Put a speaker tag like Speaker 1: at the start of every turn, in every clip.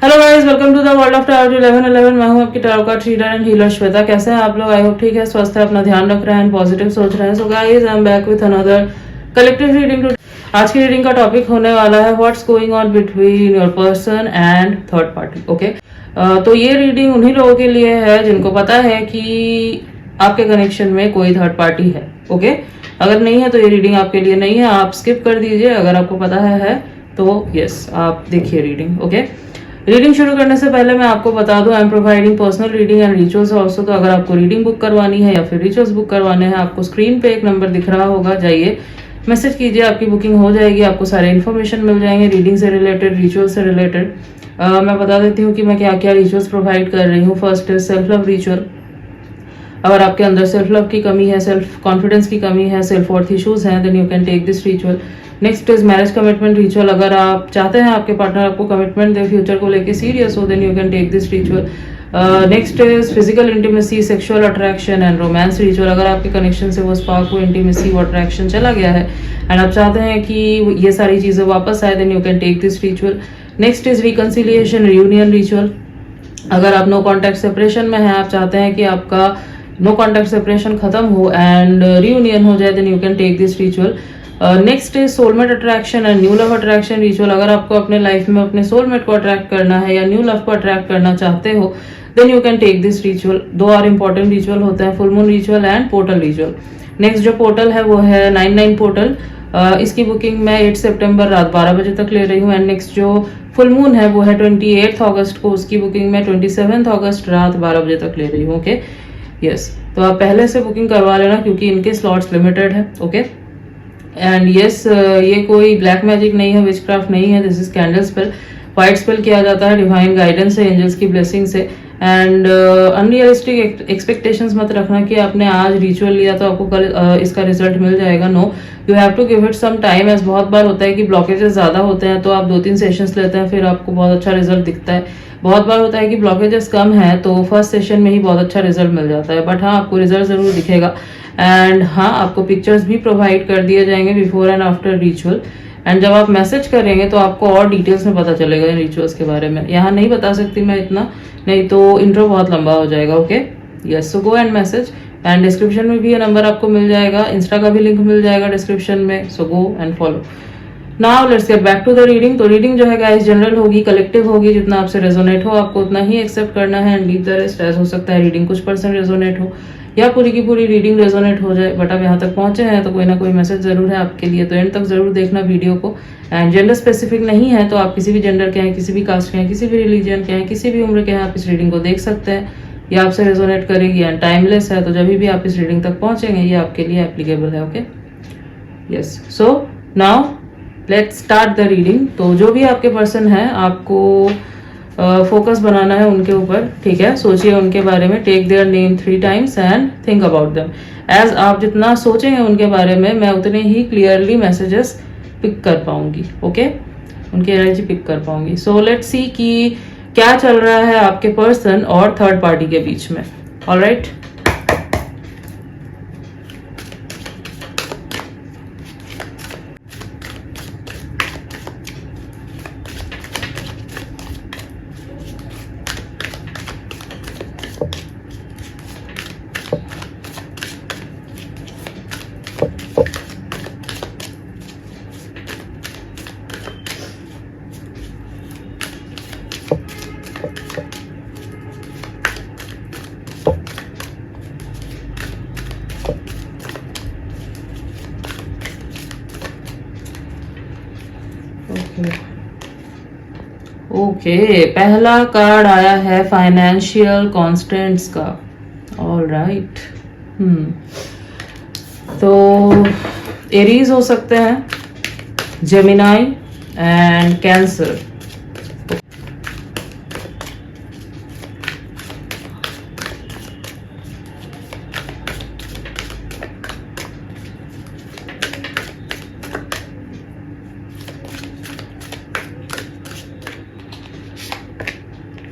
Speaker 1: Hello guys, welcome to the world of tarot 1111। मैं हूं आपकी tarot card reader and healer Shweta. कैसे हैं आप लोग? आई होप ठीक है, स्वस्थ है, अपना ध्यान रख रहे हैं, पॉजिटिव सोच रहे हैं। So guys, I am back with another collective reading. आज की रीडिंग का टॉपिक होने वाला है what's going on between your person and third party. Okay, तो ये रीडिंग उन्हीं लोगों के लिए है जिनको पता है कि आपके कनेक्शन में कोई थर्ड पार्टी है। ओके, अगर नहीं है तो ये रीडिंग आपके लिए नहीं है, आप स्किप कर दीजिए। अगर आपको पता है तो यस, आप देखिए रीडिंग। ओके, रीडिंग शुरू करने से पहले मैं आपको बता दूं, I am providing personal reading and rituals also. तो अगर आपको रीडिंग बुक करवानी है या फिर रिचुअल्स बुक करवाने हैं, आपको स्क्रीन पे एक नंबर दिख रहा होगा, जाइए मैसेज कीजिए, आपकी बुकिंग हो जाएगी। आपको सारे इन्फॉर्मेशन मिल जाएंगे रीडिंग से रिलेटेड, रिचुअल से रिलेटेड। मैं बता देती हूँ कि मैं क्या क्या रिचुअल्स प्रोवाइड कर रही हूँ। First is self love ritual. अगर आपके अंदर सेल्फ लव की कमी है, सेल्फ कॉन्फिडेंस की कमी है, सेल्फ वर्थ इश्यूज हैं, then you can take this ritual. Next is marriage commitment ritual. अगर आप चाहते हैं आपके पार्टनर आपको कमिटमेंट दे, फ्यूचर को लेके सीरियस हो, then you can take this ritual. Next is physical intimacy, sexual attraction and romance ritual. अगर आपके कनेक्शन से वो स्पार्क, वो इंटीमेसी, वो अट्रैक्शन चला गया है एंड आप चाहते हैं कि ये सारी चीजें वापस आए, then you can take this ritual. Next is reconciliation, reunion ritual. अगर आप नो कॉन्टैक्ट सेपरेशन में हैं, आप चाहते हैं कि आपका नो कॉन्टैक्ट सेपरेशन खत्म हो एंड रियूनियन हो जाए, then you can take this ritual. Next is soulmate attraction and new love attraction ritual. अगर आपको अपने लाइफ में अपने सोलमेट को अट्रैक्ट करना है या न्यू लव को अट्रैक्ट करना चाहते हो, then you can take this ritual. दो और इंपॉर्टेंट रिचुअल होते हैं, full moon ritual and portal ritual. Next जो पोर्टल है वो है 99 पोर्टल। इसकी बुकिंग मैं 8 सितंबर रात 12 बजे तक ले रही हूँ। एंड नेक्स्ट जो फुल मून है वो है 28 अगस्त को, उसकी बुकिंग मैं 27 अगस्त रात 12 बजे तक ले रही हूँ। ओके, यस, तो आप पहले से बुकिंग करवा लेना क्योंकि इनके स्लॉट्स लिमिटेड है। ओके, एंड यस, ये कोई ब्लैक मैजिक नहीं है, विचक्राफ्ट नहीं है, this is candle spell. White spell किया जाता है, डिवाइन गाइडेंस है, एंजल्स की ब्लेसिंग से। एंड अनरियलिस्टिक एक्सपेक्टेशंस मत रखना कि आपने आज रिचुअल लिया तो आपको कल इसका रिजल्ट मिल जाएगा। No, you have to give it some time. As बहुत बार होता है कि ब्लॉकेजेस ज्यादा होते हैं तो आप 2-3 सेशंस लेते हैं, फिर आपको बहुत अच्छा रिजल्ट दिखता है। बहुत बार होता है कि ब्लॉकेजेस कम है तो फर्स्ट सेशन में ही बहुत अच्छा रिजल्ट मिल जाता है, बट हाँ, आपको रिजल्ट जरूर दिखेगा। एंड हाँ, आपको पिक्चर्स भी प्रोवाइड कर दिए जाएंगे before and after ritual. And जब आप मैसेज करेंगे तो आपको और डिटेल्स में पता चलेगा इन रिचुअल्स के बारे में। यहाँ नहीं बता सकती मैं इतना, नहीं तो इंट्रो बहुत लंबा हो जाएगा। Okay, yes, so go and message. And description में भी ये नंबर आपको मिल जाएगा, इंस्टा का भी लिंक मिल जाएगा डिस्क्रिप्शन में। So go and follow. Now let's get back to the reading. तो रीडिंग जो है गाइस जनरल होगी, कलेक्टिव होगी, जितना आपसे रेजोनेट हो आपको उतना ही एक्सेप्ट करना है and leave the rest. As हो सकता है रीडिंग कुछ % रेजोनेट हो या पूरी की पूरी रीडिंग रेजोनेट हो जाए, बट आप यहाँ तक पहुंचे हैं तो कोई ना कोई मैसेज जरूर है आपके लिए, तो एंड तक जरूर देखना वीडियो को। एंड जेंडर स्पेसिफिक नहीं है, तो आप किसी भी जेंडर के हैं, किसी भी कास्ट के हैं, किसी भी रिलीजन के हैं, किसी भी उम्र के हैं, आप इस रीडिंग को देख सकते हैं। ये आपसे रेजोनेट करेगी एंड टाइमलेस है, तो जब भी आप इस रीडिंग तक पहुंचेंगे ये आपके लिए एप्लीकेबल है। Okay, yes, so now let's start the reading. तो जो भी आपके पर्सन है आपको फोकस बनाना है उनके ऊपर, ठीक है? सोचिए उनके बारे में, take their name 3 times and think about them. As आप जितना सोचेंगे उनके बारे में, मैं उतने ही क्लियरली मैसेजेस पिक कर पाऊंगी। ओके, उनकी एनर्जी पिक कर पाऊंगी। सो लेट्स सी कि क्या चल रहा है आपके पर्सन और थर्ड पार्टी के बीच में। ऑलराइट, ओके, पहला कार्ड आया है फाइनेंशियल कॉन्स्टेंट्स का। ऑल राइट, तो एरीज हो सकते हैं, जेमिनाई एंड कैंसर।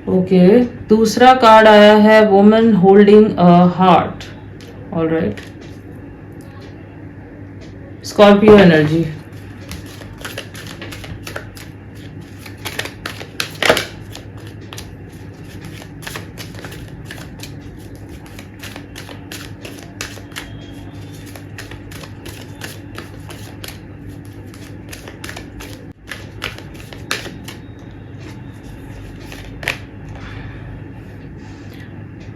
Speaker 1: ओके, दूसरा कार्ड आया है woman holding a heart. All right, Scorpio energy.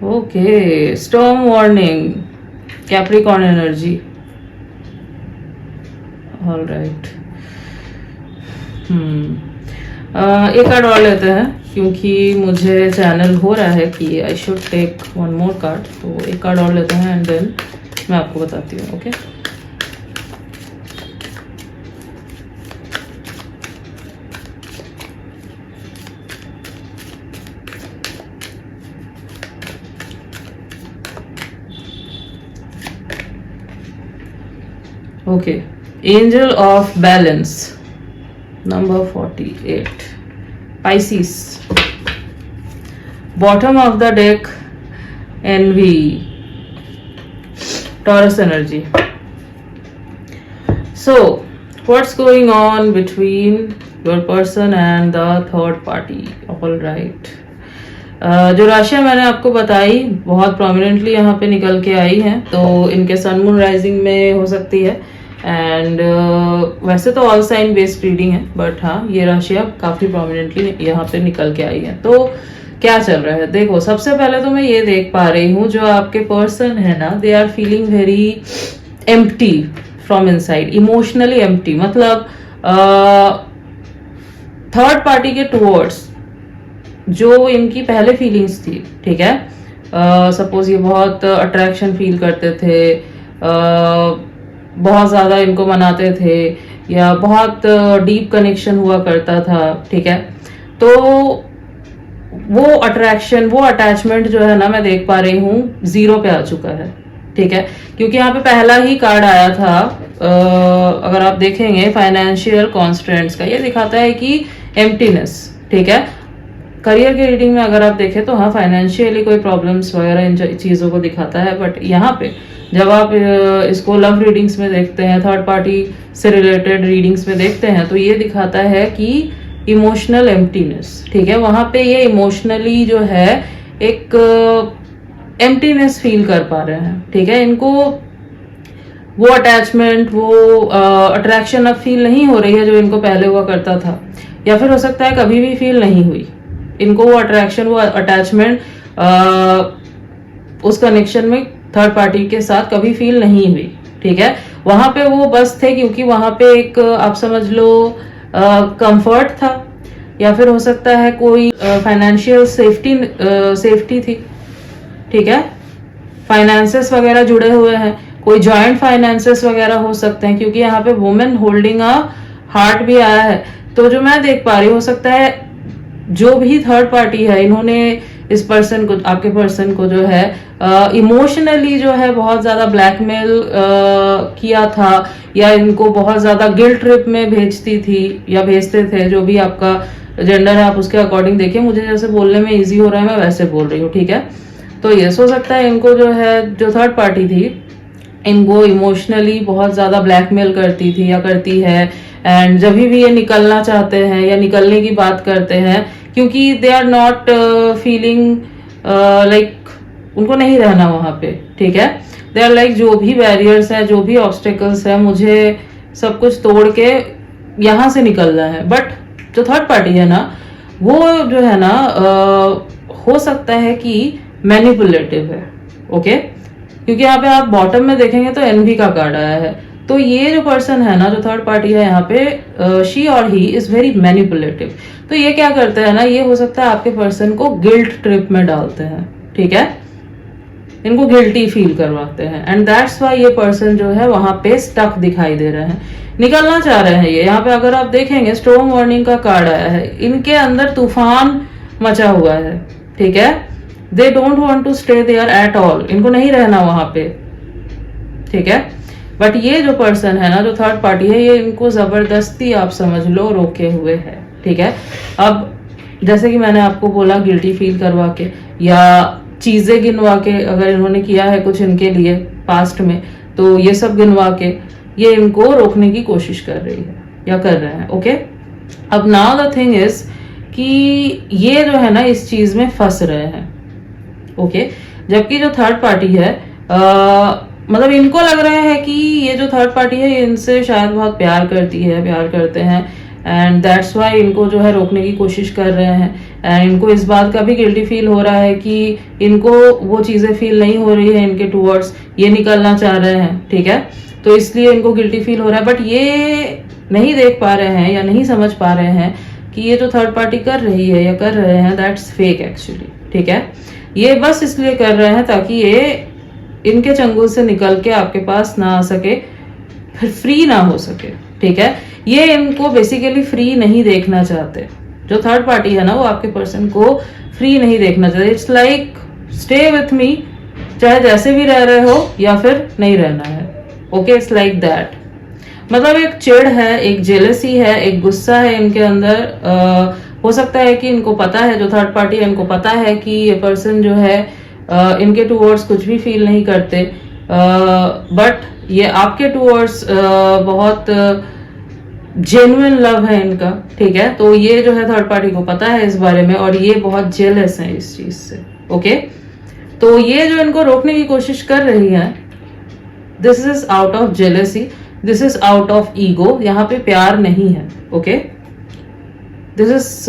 Speaker 1: Okay, storm warning, Capricorn energy. All right. एक कार्ड और लेते हैं क्योंकि मुझे चैनल हो रहा है कि I should take one more card, तो एक कार्ड और लेते हैं एंड देन मैं आपको बताती हूँ। Okay, okay, angel of balance number 48, Pisces, bottom of the deck, envy, Taurus energy. So what's going on between your person and the third party? All right. जो राशियां मैंने आपको बताई बहुत प्रोमिनेंटली यहाँ पे निकल के आई हैं, तो इनके सन मून राइजिंग में हो सकती है एंड वैसे तो ऑल साइन बेस्ड रीडिंग है, बट हाँ ये राशियां काफी प्रोमिनेंटली यहाँ पे निकल के आई हैं। तो क्या चल रहा है, देखो सबसे पहले तो मैं ये देख पा रही हूँ जो आपके पर्सन है ना, they are feeling very empty from inside, emotionally empty. मतलब थर्ड पार्टी के टुवर्ड्स जो इनकी पहले फीलिंग्स थी, ठीक है, सपोज ये बहुत अट्रैक्शन फील करते थे, बहुत ज़्यादा इनको मनाते थे या बहुत डीप कनेक्शन हुआ करता था, ठीक है, तो वो अट्रैक्शन, वो अटैचमेंट जो है ना, मैं देख पा रही हूँ 0 पे आ चुका है, ठीक है, क्योंकि यहाँ पे पहला ही कार्ड आया था, अगर आप देखेंगे फाइनेंशियल कॉन्स्ट्रेंट्स का, ये दिखाता है कि एम्प्टीनेस, ठीक है। करियर की रीडिंग में अगर आप देखें तो हाँ फाइनेंशियली कोई प्रॉब्लम्स वगैरह इन चीज़ों को दिखाता है, बट यहाँ पे जब आप इसको लव रीडिंग्स में देखते हैं, थर्ड पार्टी से रिलेटेड रीडिंग्स में देखते हैं, तो ये दिखाता है कि इमोशनल एम्प्टीनेस, ठीक है, वहां पे ये इमोशनली जो है एक एम्प्टीनेस फील कर पा रहे हैं, ठीक है, इनको वो अटैचमेंट, वो अट्रैक्शन अब फील नहीं हो रही है जो इनको पहले हुआ करता था, या फिर हो सकता है कभी भी फील नहीं हुई इनको वो अट्रैक्शन, वो अटैचमेंट उस कनेक्शन में थर्ड पार्टी के साथ कभी फील नहीं हुई, ठीक है। वहां पे वो बस थे क्योंकि वहां पे एक आप समझ लो कंफर्ट था, या फिर हो सकता है कोई फाइनेंशियल सेफ्टी थी, ठीक है, फाइनेंसेस वगैरह जुड़े हुए हैं, कोई जॉइंट फाइनेंसेस वगैरह हो सकते हैं, क्योंकि यहाँ पे वुमेन होल्डिंग अ हार्ट भी आया है। तो जो मैं देख पा रही हूँ, हो सकता है जो भी थर्ड पार्टी है, इन्होंने इस पर्सन को, आपके पर्सन को जो है इमोशनली जो है बहुत ज्यादा ब्लैकमेल किया था, या इनको बहुत ज्यादा गिल्ट ट्रिप में भेजती थी या भेजते थे, जो भी आपका जेंडर है आप उसके अकॉर्डिंग देखिए, मुझे जैसे बोलने में इजी हो रहा है मैं वैसे बोल रही हूँ, ठीक है। तो ये हो सकता है इनको जो है, जो थर्ड पार्टी थी, इनको इमोशनली बहुत ज्यादा ब्लैकमेल करती थी या करती है, एंड जब भी ये निकलना चाहते हैं या निकलने की बात करते हैं, क्योंकि they are not feeling like उनको नहीं रहना वहां पे, ठीक है, दे आर लाइक जो भी बैरियर्स है, जो भी ऑब्स्टेकल्स है, मुझे सब कुछ तोड़ के यहाँ से निकलना है। बट जो थर्ड पार्टी है ना, वो जो है ना हो सकता है कि मैनिपुलेटिव है, ओके, क्योंकि यहाँ पे आप बॉटम में देखेंगे तो एनवी का कार्ड आया है। तो ये जो पर्सन है ना, जो थर्ड पार्टी है यहाँ पे, शी और ही इज वेरी मैनिपुलेटिव। तो ये क्या करते हैं ना, ये हो सकता है आपके पर्सन को गिल्ट ट्रिप में डालते हैं, ठीक है, इनको गिल्टी फील करवाते हैं, एंड दैट्स वाई ये पर्सन जो है वहां पे स्टक दिखाई दे रहे हैं, निकलना चाह रहे हैं ये। यहाँ पे अगर आप देखेंगे स्टॉर्म वार्निंग का कार्ड आया है, इनके अंदर तूफान मचा हुआ है, ठीक है, they don't want to stay there at all, इनको नहीं रहना वहां पे, ठीक है। बट ये जो पर्सन है ना, जो थर्ड पार्टी है, ये इनको जबरदस्ती आप समझ लो रोके हुए है, ठीक है। अब जैसे कि मैंने आपको बोला, गिल्टी फील करवा के या चीजें गिनवा के, अगर इन्होंने किया है कुछ इनके लिए पास्ट में, तो ये सब गिनवा के ये इनको रोकने की कोशिश कर रही है या कर रहे हैं, ओके। अब नाउ द थिंग इज कि ये जो है ना इस चीज में फंस रहे हैं, ओके, जबकि जो थर्ड पार्टी है मतलब इनको लग रहा है कि ये जो थर्ड पार्टी है, ये इनसे शायद बहुत प्यार करती है, प्यार करते हैं, एंड दैट्स वाई इनको जो है रोकने की कोशिश कर रहे हैं। एंड इनको इस बात का भी गिल्टी फील हो रहा है कि इनको वो चीजें फील नहीं हो रही है इनके टूवर्ड्स, ये निकलना चाह रहे हैं, ठीक है, तो इसलिए इनको गिल्टी फील हो रहा है। बट ये नहीं देख पा रहे हैं या नहीं समझ पा रहे हैं कि ये जो थर्ड पार्टी कर रही है या कर रहे हैं दैट्स फेक एक्चुअली, ठीक है। ये बस इसलिए कर रहे हैं ताकि ये इनके चंगुल से निकल के आपके पास ना आ सके, फिर फ्री ना हो सके, ठीक है। ये इनको बेसिकली फ्री नहीं देखना चाहते। जो थर्ड पार्टी है ना वो आपके पर्सन को फ्री नहीं देखना चाहते। It's like stay with me, चाहे जैसे भी रह रहे हो या फिर नहीं रहना है, ओके, इट्स लाइक दैट। मतलब एक चिढ़ है, एक जेलसी है, एक गुस्सा है इनके अंदर। हो सकता है कि इनको पता है, जो थर्ड पार्टी है इनको पता है कि ये पर्सन जो है इनके टूवर्ड्स कुछ भी फील नहीं करते, बट ये आपके टूवर्ड्स बहुत जेन्युइन लव है इनका, ठीक है। तो ये जो है थर्ड पार्टी को पता है इस बारे में और ये बहुत जेलस है इस चीज से, ओके। तो ये जो इनको रोकने की कोशिश कर रही है, this is out of jealousy, this is out of ego. यहाँ पे प्यार नहीं है, okay. This is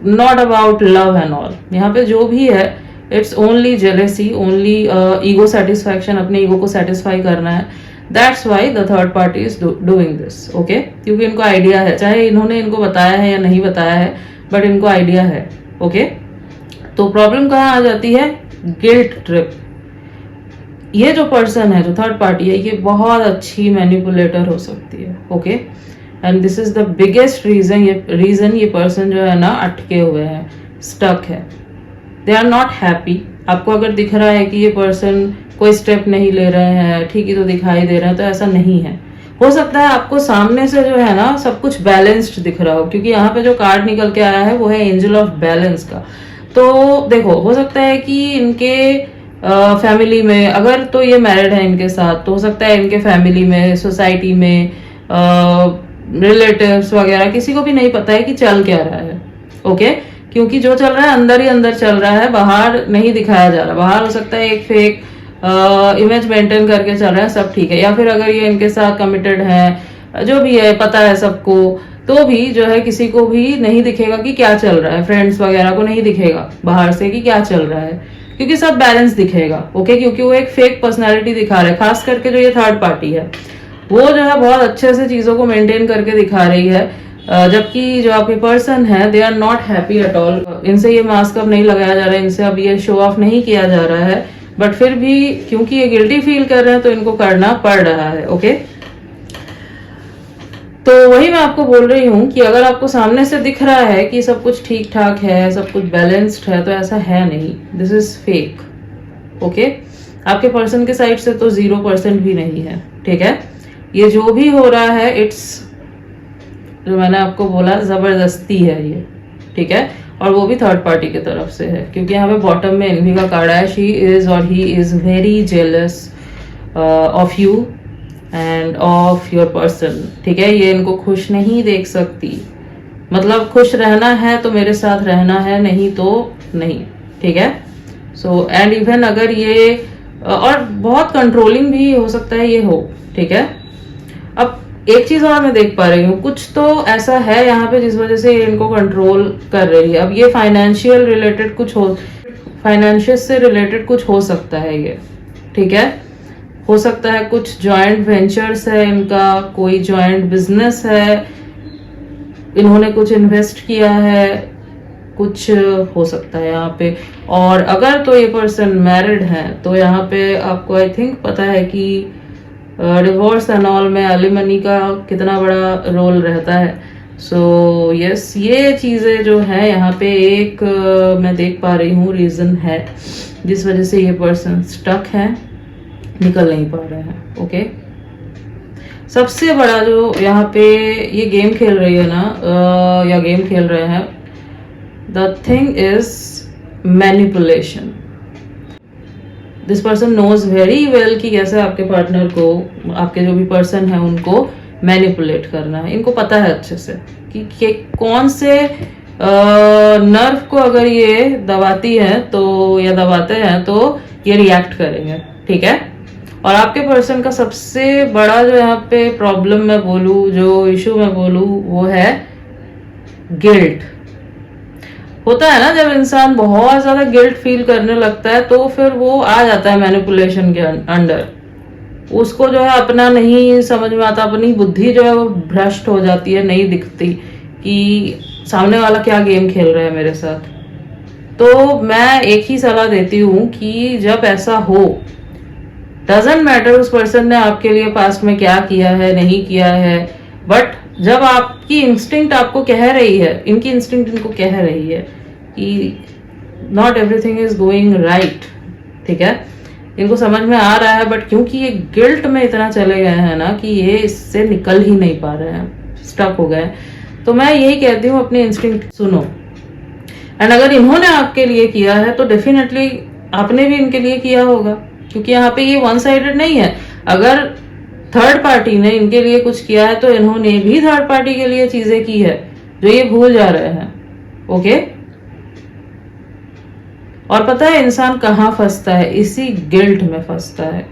Speaker 1: not about love and all. यहाँ पे जो भी है it's only jealousy, only ego satisfaction, अपने ईगो को सेटिस्फाई करना है। That's why the third party is doing this, okay. क्योंकि इनको आइडिया है, चाहे इन्होंने इनको बताया है या नहीं बताया है, बट इनको आइडिया है, ओके। तो प्रॉब्लम कहाँ आ जाती है? Guilt trip. ये जो पर्सन है, जो थर्ड पार्टी है, ये बहुत अच्छी मैनिपुलेटर हो सकती है, okay. And this is the biggest reason ये पर्सन जो है ना अटके हुए हैं, स्टक है, दे आर नॉट हैप्पी। आपको अगर दिख रहा है कि ये पर्सन कोई स्टेप नहीं ले रहे हैं, ठीक ही तो दिखाई दे रहे हैं, तो ऐसा नहीं है। हो सकता है आपको सामने से जो है ना सब कुछ बैलेंस्ड दिख रहा हो, क्योंकि यहाँ पे जो कार्ड निकल के आया है वो है एंजल ऑफ बैलेंस का। तो देखो, हो सकता है कि इनके फैमिली में, अगर तो ये मैरिड है इनके साथ, तो हो सकता है इनके फैमिली में, सोसाइटी में, रिलेटिव्स वगैरह किसी को भी नहीं पता है कि चल क्या रहा है, ओके। क्योंकि जो चल रहा है अंदर ही अंदर चल रहा है, बाहर नहीं दिखाया जा रहा। बाहर हो सकता है एक फेक इमेज मेंटेन करके चल रहा है, सब ठीक है। या फिर अगर ये इनके साथ कमिटेड है, जो भी है, पता है सबको, तो भी जो है किसी को भी नहीं दिखेगा कि क्या चल रहा है, फ्रेंड्स वगैरह को नहीं दिखेगा बाहर से कि क्या चल रहा है, क्योंकि सब बैलेंस दिखेगा, ओके। क्योंकि वो एक फेक पर्सनैलिटी दिखा रहा है। खास करके जो ये थर्ड पार्टी है वो जो है बहुत अच्छे से चीजों को मेंटेन करके दिखा रही है, जबकि जो आपके पर्सन है they are not happy at all. इनसे ये मास्क अब नहीं लगाया जा रहा है, इनसे अब ये शो ऑफ नहीं किया जा रहा है, बट फिर भी क्योंकि ये गिल्टी फील कर रहे हैं तो इनको करना पड़ रहा है, ओके। तो वही मैं आपको बोल रही हूँ कि अगर आपको सामने से दिख रहा है कि सब कुछ ठीक ठाक है, सब कुछ बैलेंस्ड है, तो ऐसा है नहीं, दिस इज फेक, ओके। आपके पर्सन के साइड से तो 0% भी नहीं है, ठीक है। ये जो भी हो रहा है इट्स, जो मैंने आपको बोला, जबरदस्ती है ये, ठीक है। और वो भी थर्ड पार्टी की तरफ से है, क्योंकि यहाँ पे बॉटम में एनवी का कार्ड है। शी इज और he is very jealous of you end of your person, ठीक है। ये इनको खुश नहीं देख सकती, मतलब खुश रहना है तो मेरे साथ रहना है, नहीं तो नहीं, ठीक है। सो एंड इवन अगर ये और बहुत कंट्रोलिंग भी हो सकता है ये हो, ठीक है। अब एक चीज और मैं देख पा रही हूँ, कुछ तो ऐसा है यहाँ पे जिस वजह से इनको कंट्रोल कर रही है। अब ये फाइनेंशियल रिलेटेड कुछ हो, फाइनेंशियल से रिलेटेड कुछ हो सकता है ये, ठीक है। हो सकता है कुछ जॉइंट वेंचर्स है इनका, कोई जॉइंट बिजनेस है, इन्होंने कुछ इन्वेस्ट किया है, कुछ हो सकता है यहाँ पे। और अगर तो ये पर्सन मैरिड है तो यहाँ पे आपको आई थिंक पता है कि डिवोर्स एंड ऑल में एलिमनी का कितना बड़ा रोल रहता है। सो यस, ये चीजें जो है यहाँ पे एक मैं देख पा रही हूँ रीजन है जिस वजह से ये पर्सन स्टक है, निकल नहीं पा रहे हैं, ओके। सबसे बड़ा जो यहाँ पे ये गेम खेल रही है ना, या गेम खेल रहे हैं, the thing is manipulation. This person knows very well कि कैसे आपके पार्टनर को, आपके जो भी पर्सन है उनको मैनिपुलेट करना है। इनको पता है अच्छे से कि कौन से नर्व को अगर ये दबाती है तो, या दबाते हैं तो ये रिएक्ट करेंगे, ठीक है। और आपके पर्सन का सबसे बड़ा जो यहाँ पे प्रॉब्लम मैं बोलूँ, जो इशू मैं बोलूँ, वो है गिल्ट। होता है ना, जब इंसान बहुत ज्यादा गिल्ट फील करने लगता है तो फिर वो आ जाता है मैनिपुलेशन के अंडर। उसको जो है अपना नहीं समझ में आता, अपनी बुद्धि जो है वो भ्रष्ट हो जाती है, नहीं दिखती कि सामने वाला क्या गेम खेल रहा है मेरे साथ। तो मैं एक ही सलाह देती हूँ कि जब ऐसा हो, डजेंट मैटर उस पर्सन ने आपके लिए पास्ट में क्या किया है, नहीं किया है, बट जब आपकी इंस्टिंक्ट आपको कह रही है, इनकी इंस्टिंक्ट इनको कह रही है कि not everything is going right, ठीक है, इनको समझ में आ रहा है, बट क्योंकि ये गिल्ट में इतना चले गए हैं ना कि ये इससे निकल ही नहीं पा रहे हैं, स्टक हो गए। तो मैं यही कहती हूँ, अपनी इंस्टिंक्ट सुनो। एंड अगर इन्होंने आपके लिए किया है तो डेफिनेटली आपने भी इनके लिए किया होगा, क्योंकि यहाँ पे ये वन साइडेड नहीं है। अगर थर्ड पार्टी ने इनके लिए कुछ किया है तो इन्होंने भी थर्ड पार्टी के लिए चीजें की है, जो ये भूल जा रहे हैं। ओके, और पता है इंसान कहाँ फंसता है? इसी गिल्ट में फंसता है।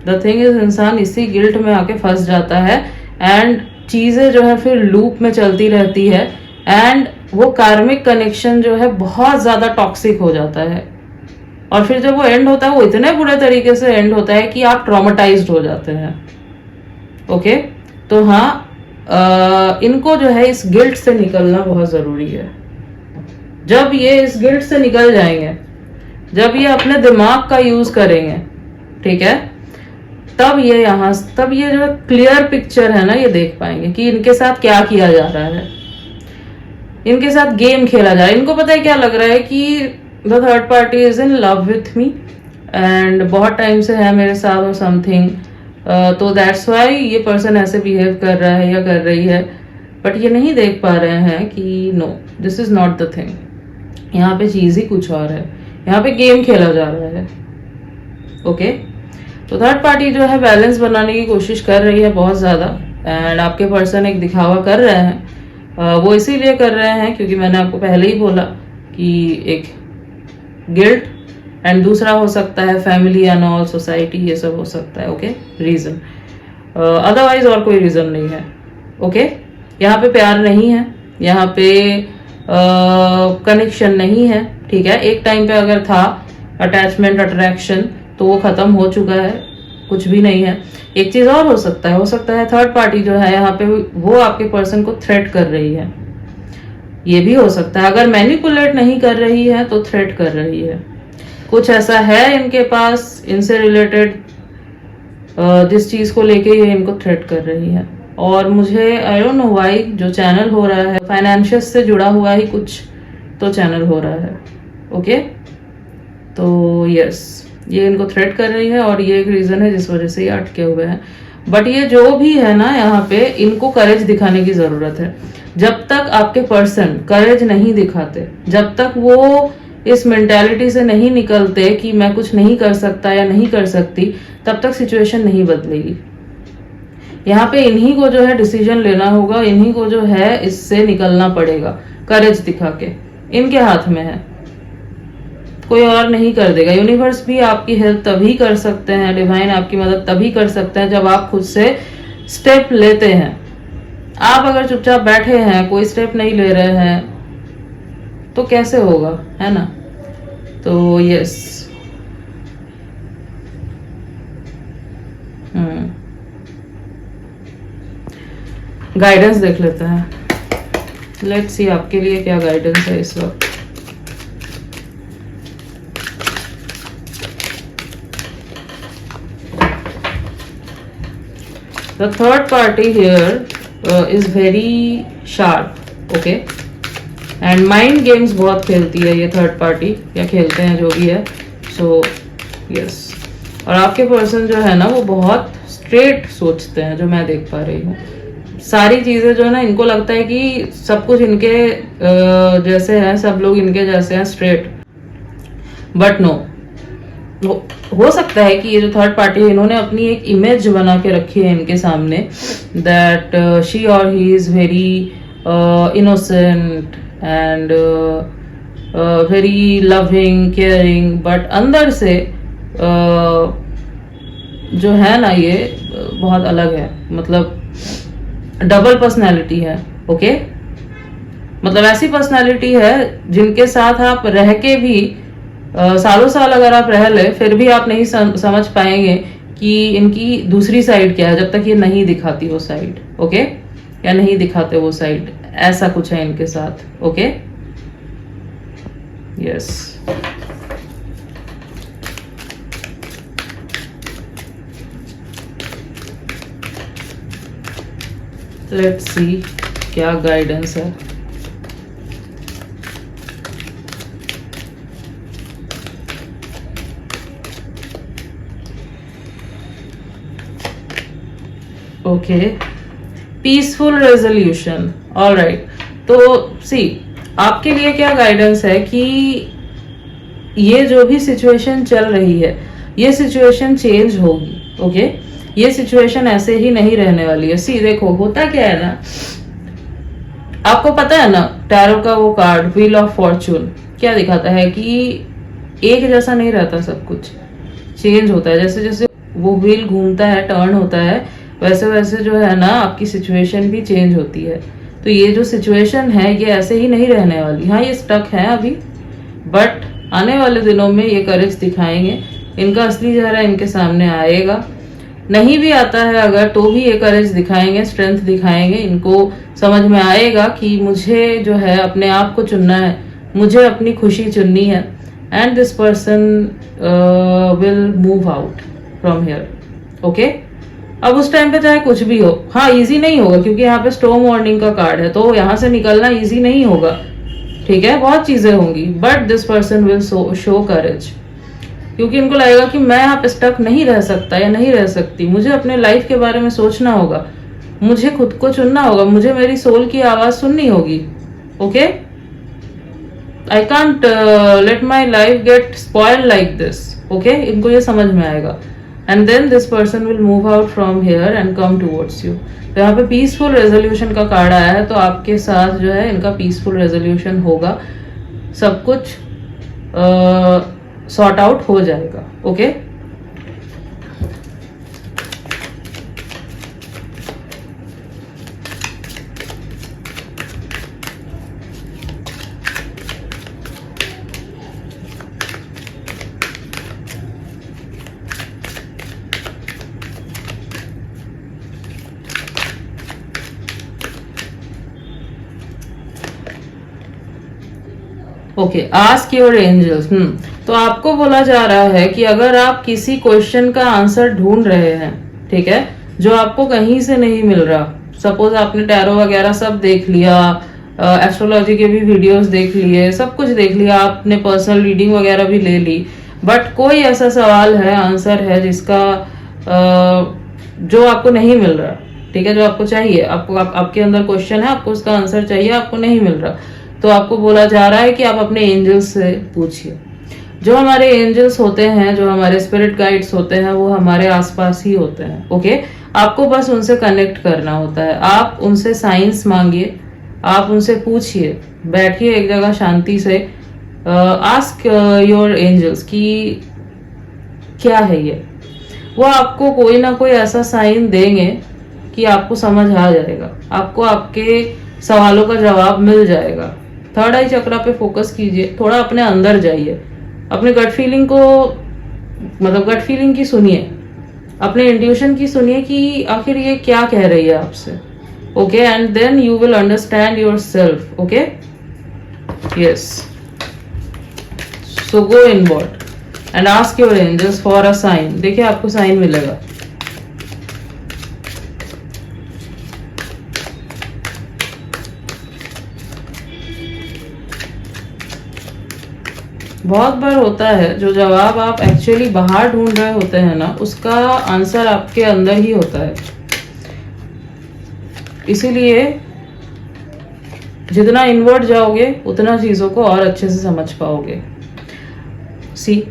Speaker 1: द थिंग इज, इंसान इसी गिल्ट में आके फंस जाता है एंड चीजें जो है फिर लूप में चलती रहती है एंड वो कार्मिक कनेक्शन जो है बहुत ज्यादा टॉक्सिक हो जाता है। और फिर जब वो एंड होता है वो इतने बुरे तरीके से एंड होता है कि आप ट्रॉमेटाइज्ड हो जाते हैं। ओके, तो हाँ, इनको जो है इस गिल्ट से निकलना बहुत जरूरी है। जब ये इस गिल्ट से निकल जाएंगे, जब ये अपने दिमाग का यूज करेंगे, ठीक है, तब ये जो क्लियर पिक्चर है ना, ये देख पाएंगे कि इनके साथ क्या किया जा रहा है, इनके साथ गेम खेला जा रहा है। इनको पता है क्या लग रहा है कि the third party is in love with me and बहुत टाइम से है मेरे साथ और समथिंग, तो दैट्स वाई ये पर्सन ऐसे बिहेव कर रहा है या कर रही है। बट ये नहीं देख पा रहे हैं कि no, this is not the thing, यहाँ पे चीज ही कुछ और है, यहाँ पे गेम खेला जा रहा है। ओके, तो थर्ड पार्टी जो है बैलेंस बनाने की कोशिश कर रही है बहुत ज्यादा, एंड आपके पर्सन एक दिखावा कर रहे हैं। वो इसीलिए कर रहे हैं क्योंकि मैंने आपको पहले ही बोला कि एक गिल्ट एंड दूसरा हो सकता है फैमिली एंड ऑल, सोसाइटी, ये सब हो सकता है। ओके, रीजन, अदरवाइज और कोई रीजन नहीं है। ओके, यहाँ पे प्यार नहीं है, यहाँ पे कनेक्शन नहीं है, ठीक है। एक टाइम पे अगर था अटैचमेंट, अट्रैक्शन, तो वो खत्म हो चुका है, कुछ भी नहीं है। एक चीज और हो सकता है थर्ड पार्टी जो है यहाँ पे वो आपके पर्सन को थ्रेट कर रही है, ये भी हो सकता है। अगर मैनिपुलेट नहीं कर रही है तो थ्रेट कर रही है, कुछ ऐसा है इनके पास इनसे रिलेटेड, जिस चीज को लेके ये इनको थ्रेट कर रही है। और मुझे आई डोंट नो व्हाई जो चैनल हो रहा है फाइनेंशियल से जुड़ा हुआ ही कुछ तो चैनल हो रहा है। ओके, तो यस, ये इनको थ्रेट कर रही है और ये एक रीजन है जिस वजह से ये अटके हुए हैं। बट ये जो भी है ना, यहाँ पे इनको करेज दिखाने की जरूरत है। जब तक आपके पर्सन करेज नहीं दिखाते, जब तक वो इस मेंटालिटी से नहीं निकलते कि मैं कुछ नहीं कर सकता या नहीं कर सकती, तब तक सिचुएशन नहीं बदलेगी। यहाँ पे इन्हीं को जो है डिसीजन लेना होगा, इन्हीं को जो है इससे निकलना पड़ेगा करेज दिखा के, इनके हाथ में है, कोई और नहीं कर देगा। यूनिवर्स भी आपकी हेल्प तभी कर सकते हैं, डिवाइन आपकी मदद तभी कर सकते हैं जब आप खुद से स्टेप लेते हैं। आप अगर चुपचाप बैठे हैं, कोई स्टेप नहीं ले रहे हैं, तो कैसे होगा, है ना। तो यस, गाइडेंस देख लेते हैं। लेट्स सी आपके लिए क्या गाइडेंस है इस वक्त। The third party here is very sharp, okay? And mind games बहुत खेलती है ये थर्ड पार्टी, या खेलते हैं जो भी है। So yes, और आपके पर्सन जो है ना वो बहुत स्ट्रेट सोचते हैं, जो मैं देख पा रही हूँ। सारी चीजें जो है ना, इनको लगता है कि सब कुछ इनके जैसे है, सब लोग इनके जैसे हैं, स्ट्रेट। बट नो, हो सकता है कि ये जो थर्ड पार्टी है इन्होंने अपनी एक इमेज बना के रखी है इनके सामने, दैट शी और he is very innocent and very loving, caring, but अंदर से जो है ना ये बहुत अलग है, मतलब डबल पर्सनैलिटी है। ओके, मतलब ऐसी पर्सनैलिटी है जिनके साथ आप रह के भी सालों साल अगर आप रह ले फिर भी आप नहीं समझ पाएंगे कि इनकी दूसरी साइड क्या है, जब तक ये नहीं दिखाती वो साइड। ओके, या नहीं दिखाते वो साइड, ऐसा कुछ है इनके साथ। Okay, yes. लेट्स सी क्या गाइडेंस है। Okay, peaceful resolution. ऑलराइट, तो सी आपके लिए क्या गाइडेंस है कि ये जो भी सिचुएशन चल रही है ये सिचुएशन चेंज होगी। ओके, ये सिचुएशन ऐसे ही नहीं रहने वाली है। सी देखो, होता क्या है ना, आपको पता है ना टैरो का वो कार्ड व्हील ऑफ फॉर्चून क्या दिखाता है कि एक जैसा नहीं रहता, सब कुछ चेंज होता है। जैसे जैसे वो व्हील घूमता है, टर्न होता है, वैसे वैसे जो है ना आपकी सिचुएशन भी चेंज होती है। तो ये जो सिचुएशन है ये ऐसे ही नहीं रहने वाली। हाँ, ये स्टक है अभी, बट आने वाले दिनों में ये करेज दिखाएंगे, इनका असली चेहरा इनके सामने आएगा। नहीं भी आता है अगर तो भी ये करेज दिखाएंगे, स्ट्रेंथ दिखाएंगे। इनको समझ में आएगा कि मुझे जो है अपने आप को चुनना है, मुझे अपनी खुशी चुननी है, and this person will move out from here. Okay, अब उस टाइम पे चाहे कुछ भी हो, हाँ इजी नहीं होगा क्योंकि यहाँ पे स्टॉर्म वार्निंग का कार्ड है, तो यहाँ से निकलना इजी नहीं होगा। ठीक है, बहुत चीजें होंगी, but this person will show courage, क्योंकि इनको लगेगा कि मैं यहाँ पे स्टक नहीं रह सकता या नहीं रह सकती, मुझे अपने लाइफ के बारे में सोचना होगा, मुझे खुद को चुनना होगा, मुझे मेरी सोल की आवाज सुननी होगी। Okay, I can't let my life get spoil like this. Okay, इनको ये समझ में आएगा, and then this person will move out from here and come towards you. तो यहाँ पे पीसफुल रेजोल्यूशन का कार्ड आया है, तो आपके साथ जो है इनका पीसफुल रेजोल्यूशन होगा, सब कुछ सॉर्ट आउट हो जाएगा। Okay, okay, ask your angels. तो आपको बोला जा रहा है कि अगर आप किसी क्वेश्चन का आंसर ढूंढ रहे हैं, ठीक है, जो आपको कहीं से नहीं मिल रहा, सपोज आपने टैरो वगैरह सब देख लिया, एस्ट्रोलॉजी के भी वीडियोस देख लिए, सब कुछ देख लिया, आपने पर्सनल रीडिंग वगैरह भी ले ली, बट कोई ऐसा सवाल है, आंसर है जिसका जो आपको नहीं मिल रहा, ठीक है, जो आपको चाहिए, आपको आपके अंदर क्वेश्चन है, आपको उसका आंसर चाहिए, आपको नहीं मिल रहा, तो आपको बोला जा रहा है कि आप अपने एंजल्स से पूछिए। जो हमारे एंजल्स होते हैं, जो हमारे स्पिरिट गाइड्स होते हैं, वो हमारे आसपास ही होते हैं। ओके, आपको बस उनसे कनेक्ट करना होता है, आप उनसे साइंस मांगिए, आप उनसे पूछिए, बैठिए एक जगह शांति से, आस्क योर एंजल्स कि क्या है ये, वो आपको कोई ना कोई ऐसा साइन देंगे कि आपको समझ आ जाएगा, आपको आपके सवालों का जवाब मिल जाएगा। थर्ड आई चक्रा पे फोकस कीजिए, थोड़ा अपने अंदर जाइए, अपने गट फीलिंग को, मतलब गट फीलिंग की सुनिए, अपने इंट्यूशन की सुनिए कि आखिर ये क्या कह रही है आपसे। Okay, and then you will understand yourself. Okay, yes, so go inward and ask your angels for a sign. देखिए आपको साइन मिलेगा। बहुत बार होता है जो जवाब आप एक्चुअली बाहर ढूंढ रहे होते हैं ना, उसका आंसर आपके अंदर ही होता है। इसीलिए जितना इनवर्ड जाओगे उतना चीजों को और अच्छे से समझ पाओगे।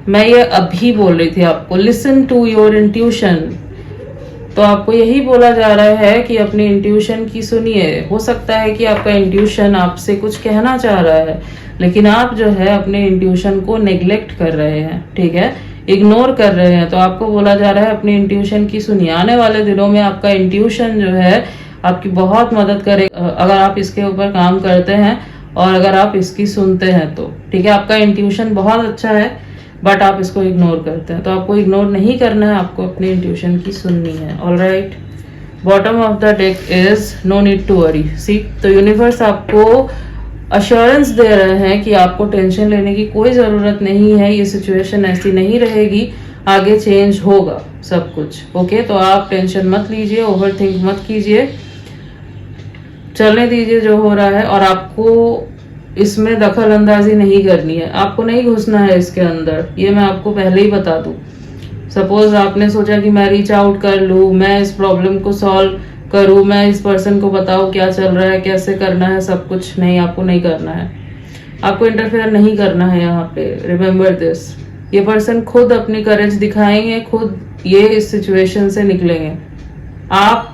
Speaker 1: मैं ये अभी बोल रही थी आपको, लिसन टू योर इंट्यूशन। तो आपको यही बोला जा रहा है कि अपनी इंट्यूशन की सुनिए। हो सकता है कि आपका इंट्यूशन आपसे कुछ कहना चाह रहा है, लेकिन आप जो है अपने इंट्यूशन को नेग्लेक्ट कर रहे हैं। ठीक है, इग्नोर कर रहे हैं, तो आपको बोला जा रहा है अपनी इंट्यूशन की सुनिए। आने वाले दिनों में आपका इंट्यूशन जो है आपकी बहुत मदद करेगा अगर आप इसके ऊपर काम करते हैं और अगर आप इसकी सुनते हैं तो। ठीक है, आपका इंट्यूशन बहुत अच्छा है बट आप इसको इग्नोर करते हैं, तो आपको इग्नोर नहीं करना है, आपको अपनी इंट्यूशन की सुननी है। Alright, bottom of the deck is no need to worry. See, तो यूनिवर्स आपको अश्योरेंस दे रहे हैं कि आपको टेंशन लेने की कोई ज़रूरत नहीं है, ये सिचुएशन ऐसी नहीं रहेगी, आगे चेंज होगा सब कुछ। ओके, तो आप टेंशन मत लीजिए, ओवर थिंक मत कीजिए, चलने दीजिए जो हो रहा है। और आपको इसमें दखल अंदाजी नहीं करनी है, आपको नहीं घुसना है इसके अंदर, ये मैं आपको पहले ही बता दूं। सपोज आपने सोचा कि मैं रीच आउट कर लूँ, मैं इस प्रॉब्लम को सॉल्व करूँ, मैं इस पर्सन को बताऊँ क्या चल रहा है, कैसे करना है सब कुछ, नहीं, आपको नहीं करना है, आपको इंटरफेयर नहीं करना है यहाँ पे। रिमेम्बर दिस, ये पर्सन खुद अपनी करेज दिखाएंगे, खुद ये इस सिचुएशन से निकलेंगे। आप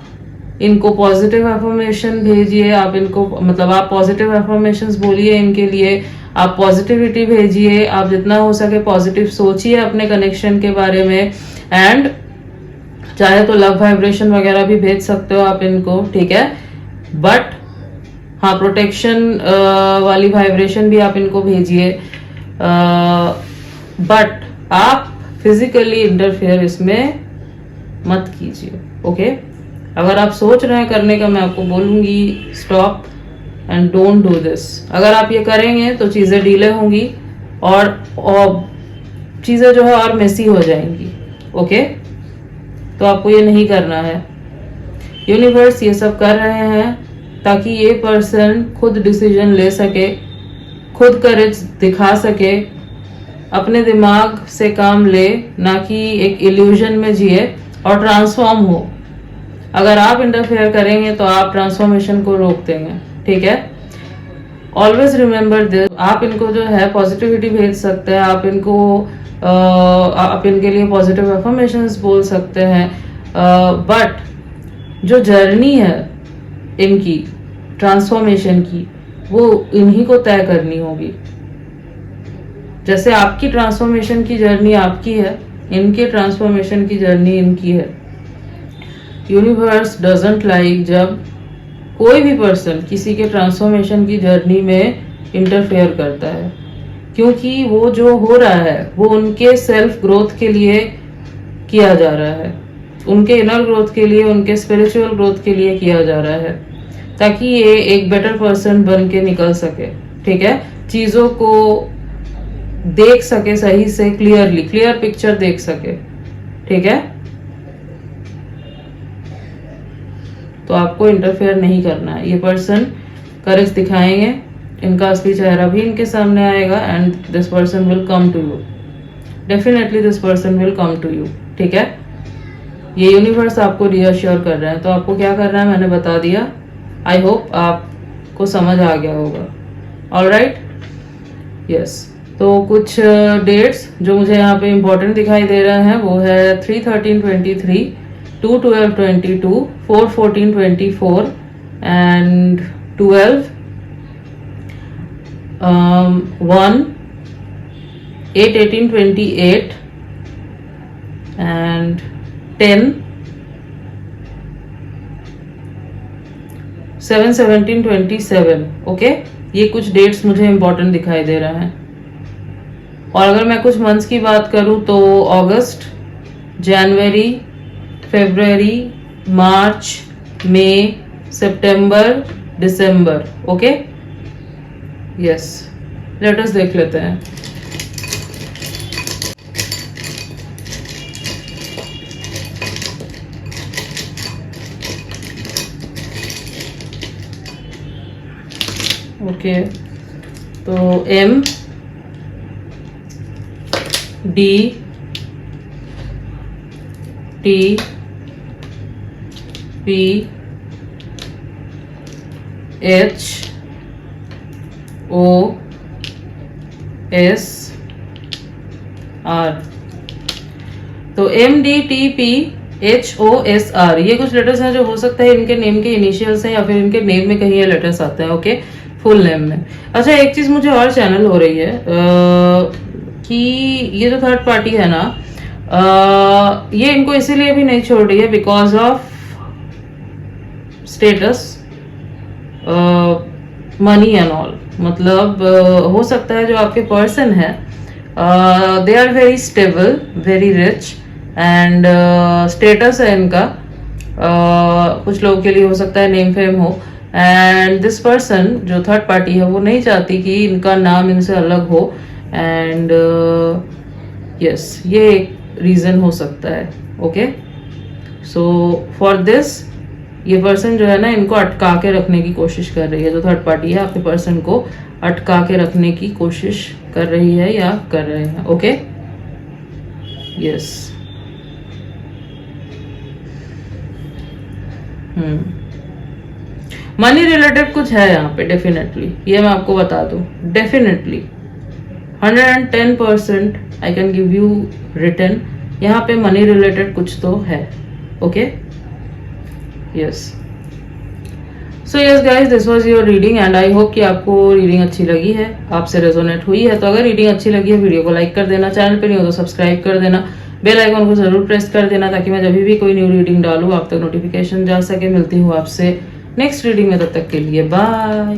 Speaker 1: इनको पॉजिटिव अफर्मेशन भेजिए, आप इनको मतलब आप पॉजिटिव अफर्मेशंस बोलिए इनके लिए, आप पॉजिटिविटी भेजिए, आप जितना हो सके पॉजिटिव सोचिए अपने कनेक्शन के बारे में। एंड चाहे तो लव वाइब्रेशन वगैरह भी भेज सकते हो आप इनको, ठीक है, बट हाँ, प्रोटेक्शन वाली वाइब्रेशन भी आप इनको भेजिए, बट आप फिजिकली इंटरफेयर इसमें मत कीजिए। ओके, अगर आप सोच रहे हैं करने का, मैं आपको बोलूंगी stop and don't do this. अगर आप ये करेंगे तो चीजें डीले होंगी और चीजें जो है और मेसी हो जाएंगी। ओके, तो आपको ये नहीं करना है। यूनिवर्स ये सब कर रहे हैं ताकि ये पर्सन खुद डिसीजन ले सके, खुद करेज दिखा सके, अपने दिमाग से काम ले, ना कि एक इल्यूजन में जिए और ट्रांसफॉर्म हो। अगर आप इंटरफेयर करेंगे तो आप ट्रांसफॉर्मेशन को रोक देंगे। ठीक है, ऑलवेज रिमेम्बर दिस। आप इनको जो है पॉजिटिविटी भेज सकते हैं, आप इनके लिए पॉजिटिव अफर्मेशंस बोल सकते हैं, बट जो जर्नी है इनकी ट्रांसफॉर्मेशन की, वो इन्हीं को तय करनी होगी। जैसे आपकी ट्रांसफॉर्मेशन की जर्नी आपकी है, इनके ट्रांसफॉर्मेशन की जर्नी इनकी है। यूनिवर्स डजंट लाइक जब कोई भी पर्सन किसी के ट्रांसफॉर्मेशन की जर्नी में इंटरफेयर करता है, क्योंकि वो जो हो रहा है वो उनके सेल्फ ग्रोथ के लिए किया जा रहा है, उनके इनर ग्रोथ के लिए, उनके स्पिरिचुअल ग्रोथ के लिए किया जा रहा है, ताकि ये एक बेटर पर्सन बन के निकल सके। ठीक है, चीजों को देख सके सही से, क्लियर पिक्चर देख सके। ठीक है, तो आपको इंटरफेयर नहीं करना है। ये पर्सन करेज दिखाएंगे, इनका असली चेहरा भी इनके सामने आएगा and this person will come to you, definitely this person will come to you. ठीक है, ये यूनिवर्स आपको रीअश्योर कर रहे हैं, तो आपको क्या करना है मैंने बता दिया। आई होप आपको समझ आ गया होगा। ऑलराइट, यस, तो कुछ डेट्स जो मुझे यहाँ पे इम्पोर्टेंट दिखाई दे रहे हैं वो है 3/13/23, 2/12/22, 4/14/24 एंड 12, 1, 8/18/28 एंड 10, 7/17/27। ओके, ये कुछ डेट्स मुझे इम्पोर्टेंट दिखाई दे रहे हैं। और अगर मैं कुछ मंथ्स की बात करूं तो अगस्त, जनवरी, फरवरी, मार्च, मई, सितंबर, दिसंबर। ओके, यस, लेट अस देख लेते हैं। ओके, तो M, D, T, P, H, O, S, R। तो M, D, T, P, H, O, S, R ये कुछ लेटर्स हैं जो हो सकता है इनके नेम के इनिशियल्स हैं या फिर इनके नेम में कहीं ये लेटर्स आते हैं। ओके, फुल नेम में। अच्छा, एक चीज मुझे और चैनल हो रही है, कि ये जो थर्ड पार्टी है ना, ये इनको इसीलिए भी नहीं छोड़ रही है because of status, money and all. मतलब हो सकता है जो आपके पर्सन है they are very stable, very rich and status है इनका, कुछ लोगों के लिए हो सकता है नेम फेम हो, एंड दिस पर्सन जो थर्ड पार्टी है वो नहीं चाहती कि इनका नाम इनसे अलग हो, एंड यस ये एक रीजन हो सकता है। ओके, सो फॉर दिस ये पर्सन जो है ना इनको अटका के रखने की कोशिश कर रही है, जो थर्ड पार्टी है आपके पर्सन को अटका के रखने की कोशिश कर रही है या कर रहे हैं। Okay, yes. मनी रिलेटेड कुछ है यहाँ पे डेफिनेटली, ये मैं आपको बता दूं, definitely 110% I can give you return, यहाँ पे मनी रिलेटेड कुछ तो है। Okay, yes. So yes guys, this was your reading and I hope कि आपको रीडिंग अच्छी लगी है, आपसे रेजोनेट हुई है। तो अगर रीडिंग अच्छी लगी है वीडियो को लाइक कर देना, चैनल पे नहीं हो तो सब्सक्राइब कर देना, बेल आइकन को जरूर प्रेस कर देना ताकि मैं जब भी कोई न्यू रीडिंग डालूं आप तक नोटिफिकेशन जा सके। मिलती हूँ आपसे नेक्स्ट रीडिंग में, तब तक के लिए बाय।